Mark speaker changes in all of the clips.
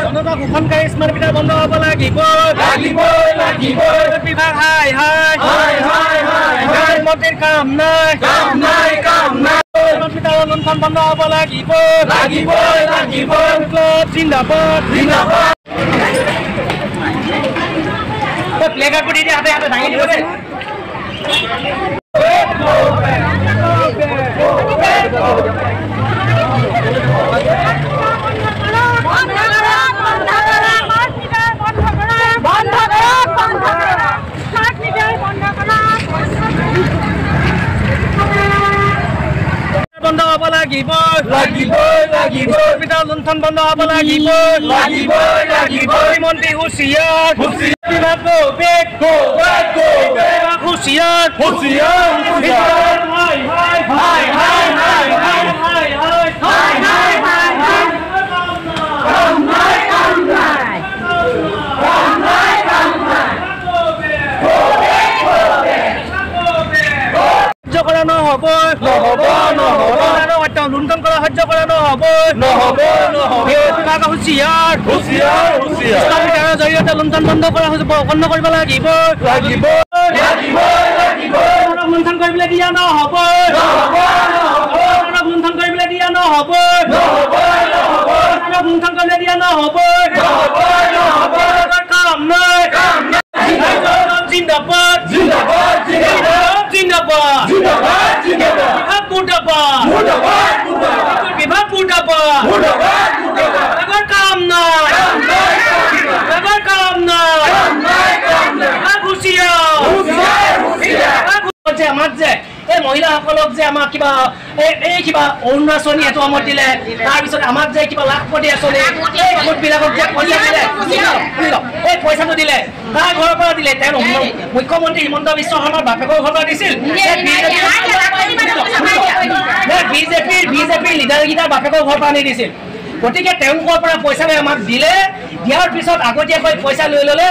Speaker 1: জনতা ঘোষণকাৰী smart meter বন্ধ হ'ব লাগিব বিভাগ মন্ত্ৰীৰ কাম নাই স্মাৰ্ট মিটাৰৰ লুণ্ঠন বন্ধ হ'ব লাগিব জিন্দাবাদ প্লেকাৰ্ড কৰি দিয়ে হাতে হাতে দাঙি দিব দেই বন্ধ হ'ব লাগিব মিটাৰ লুণ্ঠন বন্ধ হ'ব লাগিব মন্ত্ৰী হুঁচিয়াৰ কৰা নহ'ব লুণ্ঠন কৰা সহ্য কৰা নহ'ব হুঁচিয়াৰ জৰিয়তে লুণ্ঠন বন্ধ কৰা বন্ধ কৰিব লাগিব লুণ্ঠন কৰিবলৈ দিয়া নহ'ব লুণ্ঠন কৰিবলৈ দিয়া নহ'ব লুণ্ঠন কৰিবলৈ দিয়া নহ'ব কাম নাই জিন্দাবাদ জিন্দাবাদ জিন্দাবাদ বিভাগ মুৰ্দাবাদ বিভাগ মুৰ্দাবাদ কাম নাই কাম নাই আমাক যে এই মহিলাসকলক যে আমাক কিবা এই কিবা অৰুণাচলী এইটো আমাক দিলে তাৰপিছত আমাক যে কিবা লাখপতি আঁচনি এই গোটবিলাকক যে পইচা দিলে এই পইচাটো দিলে কাৰ ঘৰৰ পৰা দিলে তেওঁ মুখ্যমন্ত্ৰী হিমন্ত বিশ্ব শৰ্মাৰ বাপেকৰ ঘৰৰ পৰা দিছিল বিজেপিৰ লিডাৰকেইটাৰ বাপেকৰ ঘৰৰ পৰা আনি দিছিল গতিকে তেওঁলোকৰ পৰা পইচা লৈ আমাক দিলে দিয়াৰ পিছত আগতীয়াকৈ পইচা লৈ লোৱা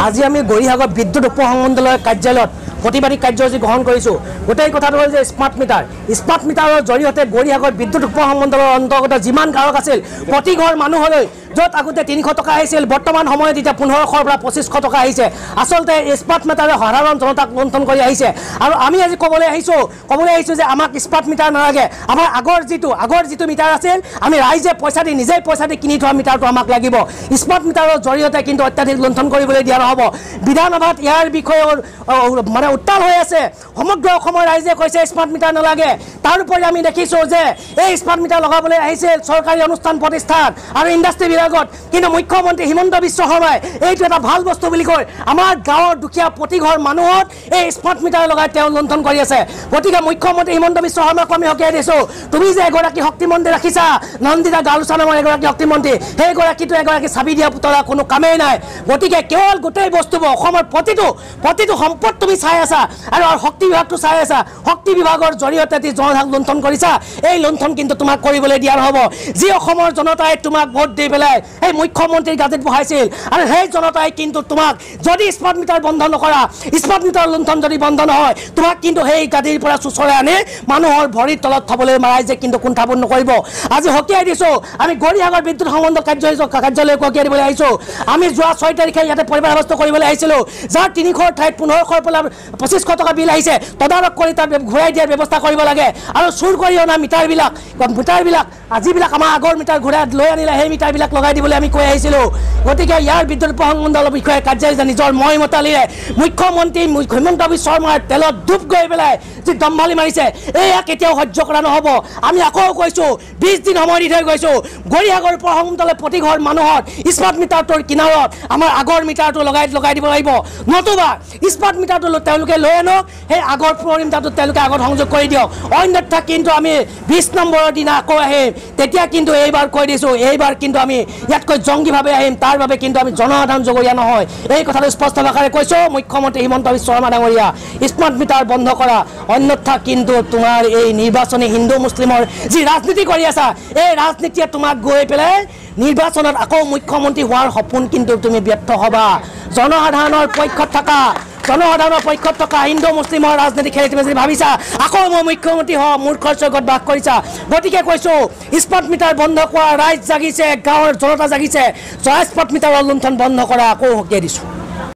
Speaker 1: আজি আমি গৰিহাগৰ বিদ্যুৎ উপসংমণ্ডলৰ কাৰ্যালয়ত প্ৰতিবাদী কাৰ্যসূচী গ্ৰহণ কৰিছোঁ গোটেই কথাটো হ'ল যে স্মাৰ্ট মিটাৰৰ জৰিয়তে গৰিহাগৰ বিদ্যুৎ উপসংমণ্ডলৰ অন্তৰ্গত যিমান গ্ৰাহক আছিল প্ৰতি ঘৰ মানুহলৈ য'ত আগতে 300 টকা আহিছিল বৰ্তমান সময়ত এতিয়া 1500ৰ পৰা 2500 টকা আহিছে আচলতে স্মাৰ্ট মিটাৰে সাধাৰণ জনতাক লুণ্ঠন কৰি আহিছে আৰু আমি আজি ক'বলৈ আহিছোঁ যে আমাক স্মাৰ্ট মিটাৰ নালাগে আমাৰ আগৰ যিটো মিটাৰ আছিল আমি ৰাইজে নিজেই পইচা দি কিনি থোৱা মিটাৰটো আমাক লাগিব স্মাৰ্ট মিটাৰৰ জৰিয়তে কিন্তু অত্যাধিক লুণ্ঠন কৰিবলৈ দিয়া নহ'ব বিধানসভাত ইয়াৰ বিষয়ে মানে উত্তাল হৈ আছে সমগ্ৰ অসমৰ ৰাইজে কৈছে স্মাৰ্ট মিটাৰ নালাগে তাৰ উপৰি আমি দেখিছোঁ যে এই স্মাৰ্ট মিটাৰ লগাবলৈ আহিছিল চৰকাৰী অনুষ্ঠান প্ৰতিষ্ঠান আৰু ইণ্ডাষ্ট্ৰী কিন্তু মুখ্যমন্ত্ৰী হিমন্ত বিশ্ব শৰ্মাই এইটো এটা ভাল বস্তু বুলি কয় আমাৰ গাঁৱৰ দুখীয়া প্ৰতি ঘৰ মানুহত এই স্মাৰ্ট মিটাৰ লগাই তেওঁ লুণ্ঠন কৰি আছে গতিকে মুখ্যমন্ত্ৰী হিমন্ত বিশ্ব শৰ্মাক আমি সকীয়াই দিছোঁ তুমি যে এগৰাকী শক্তিমন্ত্ৰী ৰাখিছা নন্দিতা গালুচা নামৰ এগৰাকী শক্তিমন্ত্ৰী সেইগৰাকীটো এগৰাকী চাবি দিয়া পুতলা কোনো কামেই নাই গতিকে কেৱল গোটেই বস্তুবোৰ অসমৰ প্ৰতিটো সম্পদ তুমি চাই আছা আৰু শক্তি বিভাগটো চাই আছা শক্তি বিভাগৰ জৰিয়তে যি জনতাক লুণ্ঠন কৰিছা এই লুণ্ঠন কিন্তু তোমাক কৰিবলৈ দিয়া নহ'ব যি অসমৰ জনতাই তোমাক ভোট দি পেলাই এই মুখ্যমন্ত্ৰীৰ গাদীত বহাইছিল আৰু সেই জনতাই কিন্তু তোমাক যদি স্মাৰ্ট মিটাৰ বন্ধ নকৰা স্মাৰ্ট মিটাৰ লুণ্ঠন যদি বন্ধ নহয় তোমাক কিন্তু সেই গাদীৰ পৰা চুচৰাই আনি মানুহৰ ভৰিৰ তলত থবলৈ ৰাইজে কিন্তু কুণ্ঠাবোধ নকৰিব আজি সকীয়াই দিছোঁ আমি গৰিহাগৰ বিদ্যুৎ সংমণ্ডল কাৰ্যালয়ক সকীয়াই দিবলৈ আহিছোঁ আমি যোৱা 6 তাৰিখে ইয়াতে পৰিৱেশ ব্যৱস্থা কৰিবলৈ আহিছিলোঁ যাৰ 300ৰ ঠাইত 1500ৰ পৰা 2500 টকা বিল আহিছে তদাৰক কৰি তাক ঘূৰাই দিয়াৰ ব্যৱস্থা কৰিব লাগে আৰু চুৰ কৰি অনা মিটাৰবিলাক আজিবিলাক আমাৰ আগৰ মিটাৰ ঘূৰাই লৈ আনিলে সেই মিটাৰবিলাক লগাই দিবলৈ আমি কৈ আহিছিলোঁ গতিকে ইয়াৰ বিদ্যুৎ উপসংমণ্ডলৰ বিষয়ে কাৰ্যালয় নিজৰ মই মতালিৰে মুখ্যমন্ত্ৰী হিমন্ত বিশ্ব শৰ্মাৰ তেলত ডুব গৈ পেলাই যি দম্ভালি মাৰিছে এয়া কেতিয়াও সহ্য কৰা নহ'ব আমি আকৌ কৈছোঁ 20 দিন সময় দি থৈ গৈছোঁ গৰিহাগৰ উপসংমণ্ডলৰ প্ৰতি ঘৰ মানুহত স্মাৰ্ট মিটাৰটোৰ কিনাৰত আমাৰ আগৰ মিটাৰটো লগাই দিব লাগিব নতুবা স্মাৰ্ট মিটাৰটো তেওঁলোকে লৈ আনক সেই আগৰ পুৰণি মিটাৰটো তেওঁলোকে আগত সংযোগ কৰি দিয়ক অন্যথা কিন্তু আমি 20 নম্বৰৰ দিনা আকৌ আহিম তেতিয়া কিন্তু এইবাৰ কৈ দিছোঁ এইবাৰ কিন্তু আমি ইয়াতকৈ জংগীভাৱে আহিম তাৰ বাবে কিন্তু আমি জনসাধাৰণ জগৰীয়া নহয় এই কথাটো স্পষ্ট ভাষাৰে কৈছোঁ মুখ্যমন্ত্ৰী হিমন্ত বিশ্ব শৰ্মা ডাঙৰীয়া স্মাৰ্ট মিটাৰ বন্ধ কৰা অন্যথা কিন্তু তোমাৰ এই নিৰ্বাচনী হিন্দু মুছলিমৰ যি ৰাজনীতি কৰি আছা এই ৰাজনীতিয়ে তোমাক গৈ পেলাই নিৰ্বাচনত আকৌ মুখ্যমন্ত্ৰী হোৱাৰ সপোন কিন্তু তুমি ব্যৰ্থ হ'বা জনসাধাৰণৰ পক্ষত থকা জনসাধাৰণৰ পক্ষত থকা হিন্দু মুছলিমৰ ৰাজনীতি খেলি তুমি যদি ভাবিছা আকৌ মই মুখ্যমন্ত্ৰী হওঁ মূৰ্খৰ স্বৰ্গত বাস কৰিছা গতিকে কৈছোঁ স্মাৰ্ট মিটাৰ বন্ধ কৰা ৰাইজ জাগিছে গাঁৱৰ জনতা জাগিছে স্মাৰ্ট মিটাৰৰ লুণ্ঠন বন্ধ কৰা আকৌ সকীয়াই দিছোঁ